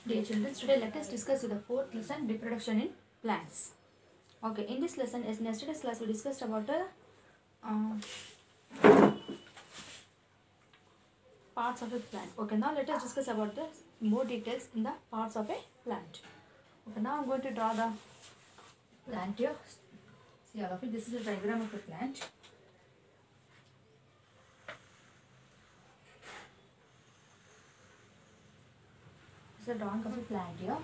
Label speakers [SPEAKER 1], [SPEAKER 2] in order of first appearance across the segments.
[SPEAKER 1] Dear children, today let us discuss the fourth lesson, reproduction in plants. Okay, in this lesson, as in yesterday's class, we discussed about parts of a plant. Okay, now let us discuss about the more details in the parts of a plant. Okay, now I am going to draw the plant here. See all of it. This is a diagram of a plant. This is a drawing of a plant here.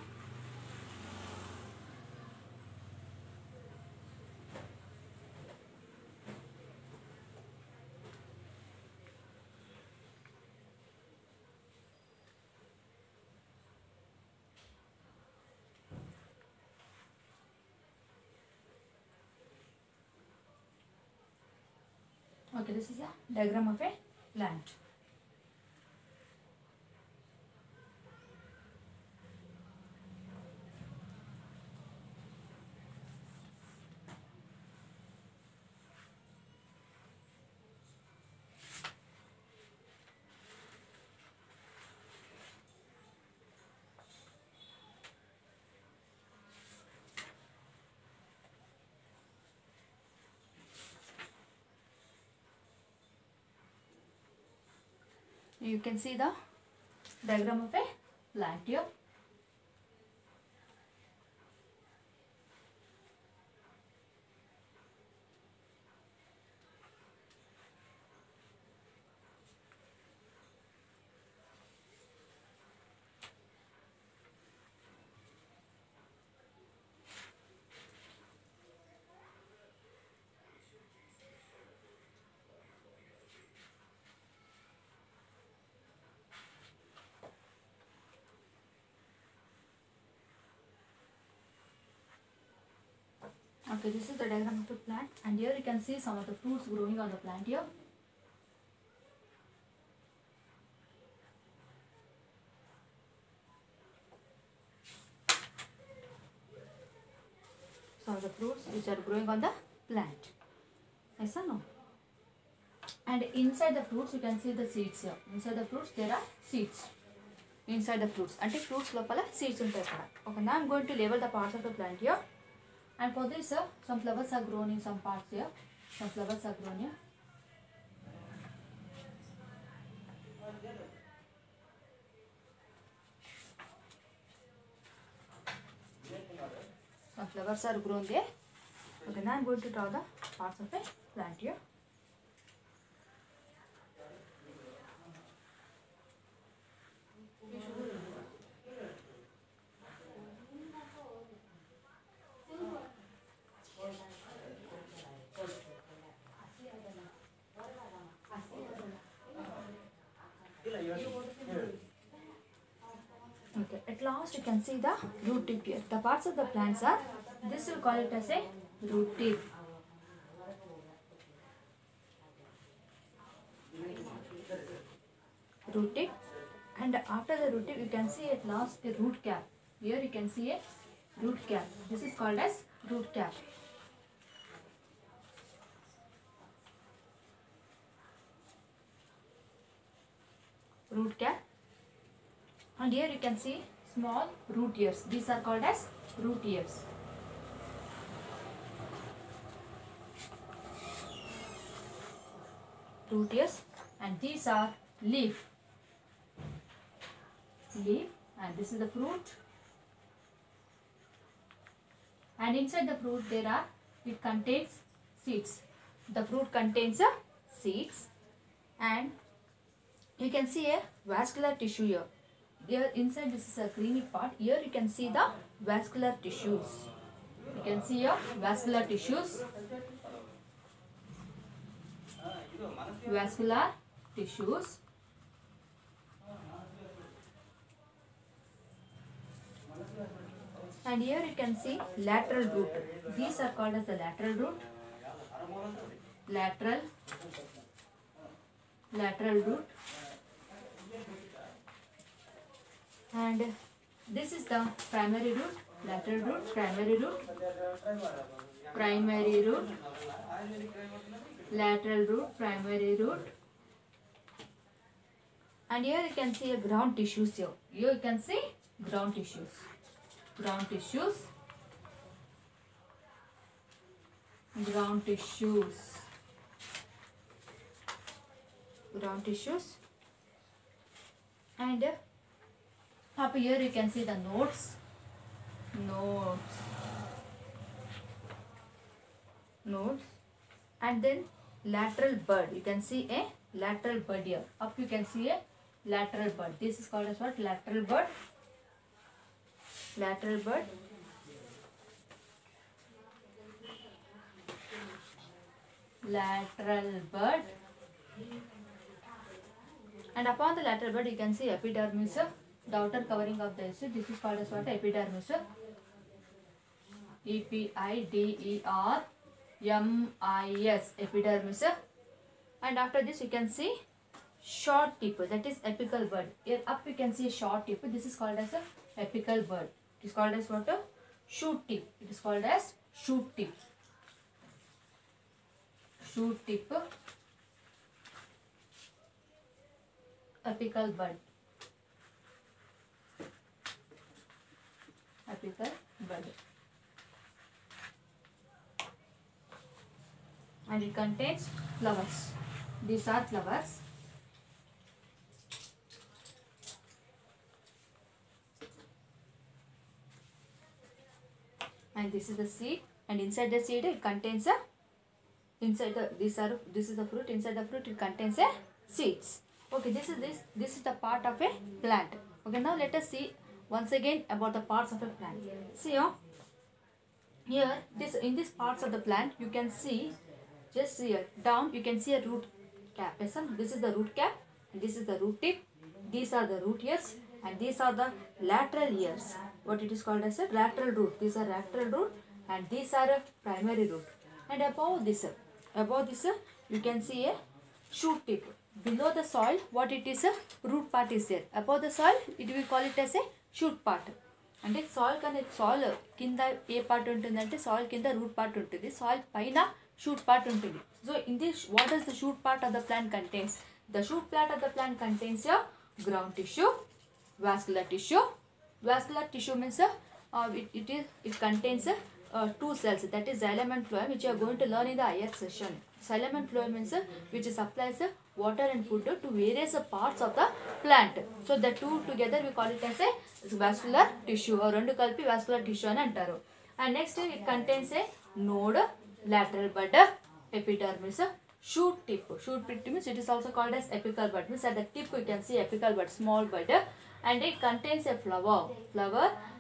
[SPEAKER 1] Okay, this is a diagram of a plant. You can see the diagram of a plant here. Okay, this is the diagram of a plant, and here you can see some of the fruits growing on the plant here. Some of the fruits which are growing on the plant. Yes or no? And inside the fruits you can see the seeds here. Inside the fruits there are seeds. Inside the fruits. And fruits lopala seeds untayi kada. Okay, now I am going to label the parts of the plant here. And for this, some flowers are grown in some parts here. Some flowers are grown here. Some flowers are grown there. Okay, now I am going to draw the parts of a plant here. Okay, at last you can see the root tip here. The parts of the plants are, this will call it as a root tip. Root tip, and after the root tip you can see at last a root cap. Here you can see a root cap. This is called as root cap. Root cap. And here you can see small root ears. These are called as root ears. Root ears, and these are leaf. Leaf, and this is the fruit. And inside the fruit it contains seeds. The fruit contains seeds, and you can see a vascular tissue here. Here inside this is a creamy part. Here you can see the vascular tissues. You can see your vascular tissues. Vascular tissues. And here you can see lateral root. These are called as the lateral root. Lateral root. And this is the primary root, lateral root, primary root, lateral root, primary root. And here you can see a ground tissues here. Here you can see ground tissues, ground tissues, ground tissues, ground tissues. And up here you can see the nodes, nodes, nodes, and then lateral bud. You can see a lateral bud here. Up you can see a lateral bud. This is called as what? Lateral bud. Lateral bud. Lateral bud. And upon the lateral bud you can see epidermis, the outer covering of this. This is called as what? Epidermis. E-P-I-D-E-R-M-I-S, epidermis. And after this you can see short tip, that is apical bud. Here up you can see a short tip. This is called as a apical bud. It is called as what? A shoot tip. It is called as shoot tip. Shoot tip, apical bud. Apical bud. And it contains flowers. These are flowers. And this is the seed, and inside the seed it contains a, this is the fruit. Inside the fruit it contains a seeds. Okay, this is the part of a plant. Okay, now let us see once again about the parts of a plant. See here, in this parts of the plant you can see, just here down you can see a root cap. Yes, this is the root cap, and this is the root tip. These are the root ears, and these are the lateral ears. What it is called as a lateral root. These are lateral root, and these are a primary root. And above this you can see a shoot tip. Below the soil, what it is, a root part is there. Above the soil, it will call it as a shoot part. అంటే soil కింద ఏ part ఉంటుందంటే soil కింద root part ఉంటుంది, soil పైన shoot part ఉంటుంది. So in this, what does the shoot part of the plant contains? The shoot part of the plant contains a ground tissue, vascular tissue. Vascular tissue means it contains two cells, that is xylem and phloem, which you are going to learn in the higher session. Xylem and phloem means which supplies water and food to various parts of the plant. So the two together we call it as a vascular tissue, or rendu kalpi vascular tissue ani antaru. And next it contains a node, lateral bud, epidermis, shoot tip. Shoot tip means it is also called as apical bud. Means at the tip you can see apical bud, small bud, and it contains a flower,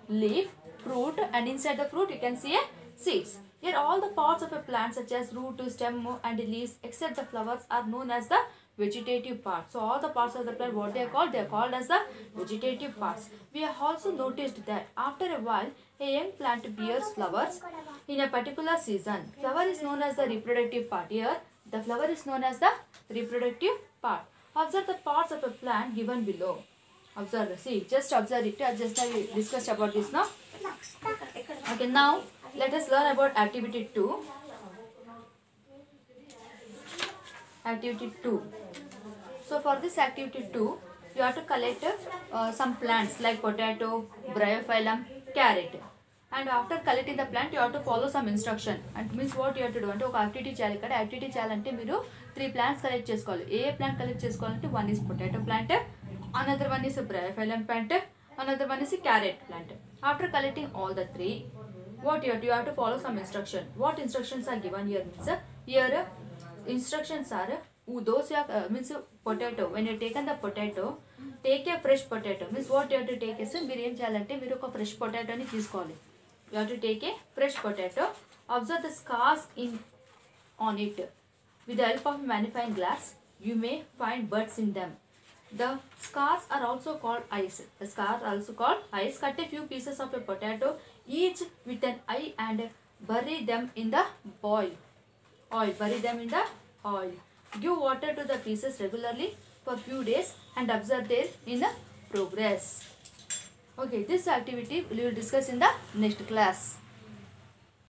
[SPEAKER 1] leaf, fruit, and inside the fruit you can see a seeds. Here all the parts of a plant such as root, stem and leaves except the flowers are known as the vegetative parts. So all the parts of the plant, what they are called? They are called as the vegetative parts. We have also noticed that after a while a young plant bears flowers in a particular season. Flower is known as the reproductive part. Here the flower is known as the reproductive part. Observe the parts of a plant given below. Observe, see, just observe it. Just we discussed about this now. Okay, now let us learn about activity 2. Activity 2. So for this activity 2, you have to collect some plants like potato, bryophyllum, carrot. And after collecting the plant, you have to follow some instruction. And means what you have to do అంటే ఒక activity చేయాలి. ఇక్కడ activity చేయాలంటే మీరు 3 plants collect చేసుకోవాలి. ఏ plant collect చేసుకోవాలంటే one is potato plant, another one is a bryophyllum plant, another one is a carrot plant. After collecting all the 3, what you have to follow some instruction. What instructions are given here means here instructions are those means potato. When you taken the potato, take a fresh potato. Means what you have to take is మీరు ఏం చేయాలంటే మీరు ఒక fresh potato ని తీసుకోవాలి. You have to take a fresh potato. Observe the scars on it. With the help of a magnifying glass, you may find buds in them. The scars are also called eyes. The scars are also called eyes. Cut a few pieces of a potato, each with an eye, and bury them in the oil. Bury them in the oil. Give water to the pieces regularly for few days and observe their inner progress. Okay, this activity we will discuss in the next class.